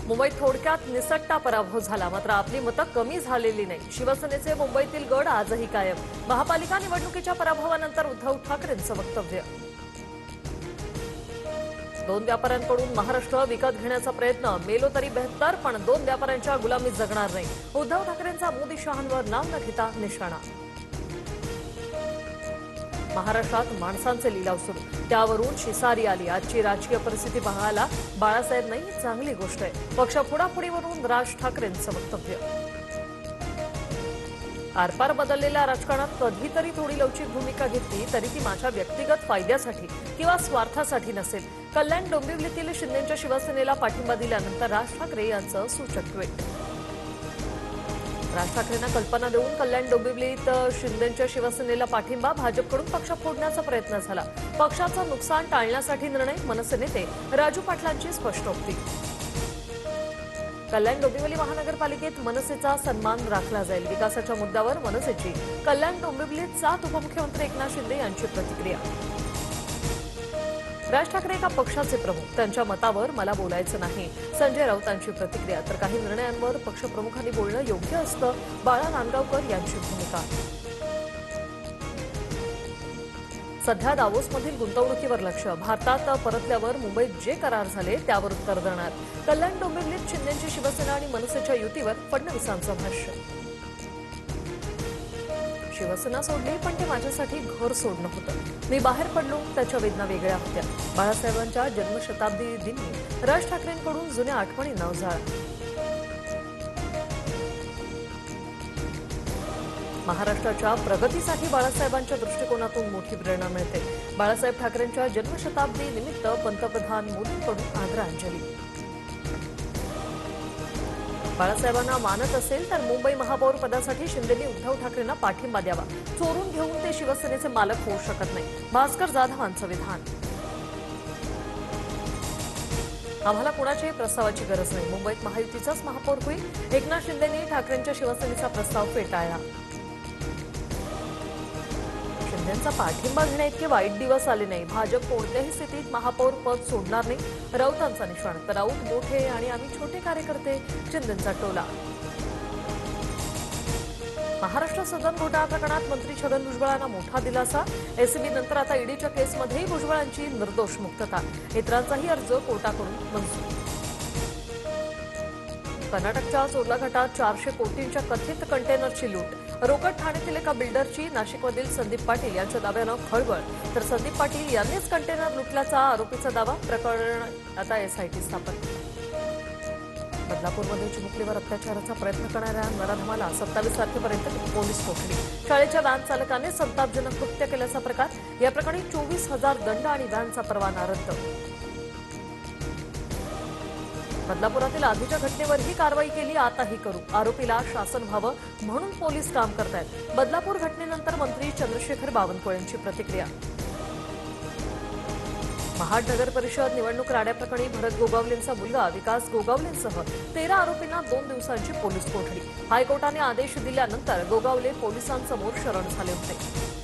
मुंबईत थोडक्यात निसट्टा पराभव झाला, मात्र आपली मतं कमी झालेली नाही। शिवसेनेचे मुंबईतील गड आजही कायम। महापालिका निवडणुकीच्या पराभवानंतर उद्धव ठाकरेंचं वक्तव्य। दोन व्यापाऱ्यांकडून महाराष्ट्र विकत घेण्याचा प्रयत्न, मेलो तरी बेहतर, पण दोन व्यापाऱ्यांच्या गुलामीत जगणार नाही। उद्धव ठाकरेंचा मोदी शहांवर नाव न घेता निशाणा। महाराष्ट्रात माणसांचे लिलाव सुरू, त्यावरून शिसारी आली। आजची राजकीय परिस्थिती पाहायला बाळासाहेब नाही, चांगली गोष्ट आहे। पक्ष फोडाफोडीवरून राज ठाकरेंचं वक्तव्य। आरपार बदललेल्या राजकारणात कधीतरी थोडी लवचिक भूमिका घेतली तरी ती माझ्या व्यक्तिगत फायद्यासाठी किंवा स्वार्थासाठी नसेल। कल्याण डोंबिवलीतील शिंदेच्या शिवसेनेला पाठिंबा दिल्यानंतर राज ठाकरे यांचं सूचक ट्विट। राज ठाकरेंना कल्पना देऊन कल्याण डोंबिवलीत शिंदेच्या शिवसेनेला पाठिंबा, भाजपकडून पक्ष फोडण्याचा प्रयत्न झाला। पक्षाचं नुकसान टाळण्यासाठी निर्णय, मनसे नेते राजू पाटलांची स्पष्टोक्ती। कल्याण डोंबिवली महानगरपालिकेत मनसेचा सन्मान राखला जाईल। विकासाच्या मुद्द्यावर मनसेची कल्याण डोंबिवलीत 7 उपमुख्यमंत्री एकनाथ शिंदे यांची प्रतिक्रिया। राज ठाकरे एका पक्षाचे प्रमुख, त्यांच्या मतावर मला बोलायचं नाही, संजय राऊतांची प्रतिक्रिया। तर काही निर्णयांवर पक्षप्रमुखांनी बोलणं योग्य असतं, बाळा नांदगावकर यांची भूमिका। सध्या दावोसमधील गुंतवणुकीवर लक्ष, भारतात परतल्यावर मुंबईत जे करार झाले त्यावर उत्तर देणार। कल्याण डोंबिवलीत शिंदेची शिवसेना आणि मनसेच्या युतीवर फडणवीसांचं भाष्य। शिवसेना सोडली, पण ते माझ्यासाठी घर सोडणं होतं। मी बाहेर पडलो, त्याच्या वेदना वेगळ्या होत्या। बाळासाहेबांच्या जन्मशताब्दी दिनी राज ठाकरेंकडून जुन्या आठवणींना उजाळा। महाराष्ट्राच्या प्रगतीसाठी बाळासाहेबांच्या दृष्टिकोनातून मोठी प्रेरणा मिळते। बाळासाहेब ठाकरेंच्या जन्मशताब्दी निमित्त पंतप्रधान मोदींकडून आदरांजली। बाळासाहेबांना मानत असेल तर मुंबई महापौर पदासाठी शिंदेंनी उद्धव ठाकरेंना पाठिंबा द्यावा। चोरून घेऊन ते शिवसेनेचे मालक होऊ शकत नाही, भास्कर जाधवांचं विधान। आम्हाला कुणाच्याही प्रस्तावाची गरज नाही, मुंबईत महायुतीचाच महापौर होईल। एकनाथ शिंदेंनी ठाकरेंच्या शिवसेनेचा प्रस्ताव फेटाळला। शिंदेंचा पाठिंबा घेण्याइतके वाईट दिवस आले नाही, भाजप कोणत्याही स्थितीत महापौर पद सोडणार नाही, राऊतांचा निशाण। तर राऊत मोठे आणि आम्ही छोटे कार्यकर्ते, शिंदेंचा टोला। महाराष्ट्र सदन घोटाळा प्रकरणात मंत्री छगन भुजबळांना मोठा दिलासा। एसीबी नंतर आता ईडीच्या केसमध्येही भुजबळांची निर्दोष मुक्तता, इतरांचाही अर्ज कोर्टाकडून मंजूर। कर्नाटकच्या चोरला घाटात 400 कोटींच्या कथित कंटेनरची लूट, रोकड ठाण्यातील एका बिल्डरची, नाशिकमधील संदीप पाटील यांच्या दाव्यानं खळबळ। तर संदीप पाटील यांनीच कंटेनर लुटल्याचा आरोपीचा दावा, प्रकरण आता एसआयटी स्थापन। बदलापूरमध्ये चिमुकलीवर अत्याचाराचा प्रयत्न करणाऱ्या नराधमाला 27 तारखेपर्यंत पोलीस कोठडी। शाळेच्या व्हॅन चालकाने संतापजनक कृत्य केल्याचा प्रकार, या प्रकरणी 24,000 दंड आणि व्हॅनचा परवाना रद्द। बदलापुरातील आधीच्या घटनेवरही कारवाई केली, आताही करू, आरोपीला शासन व्हावं म्हणून पोलीस काम करतायत। बदलापूर घटनेनंतर मंत्री चंद्रशेखर बावनकुळेंची प्रतिक्रिया। महाड नगर परिषद निवडणूक राड्याप्रकरणी भरत गोगावलेंचा मुलगा विकास गोगावलेंसह 13 आरोपींना 2 दिवसांची पोलीस कोठडी। हायकोर्टाने आदेश दिल्यानंतर गोगावले पोलिसांसमोर शरण झाले होते।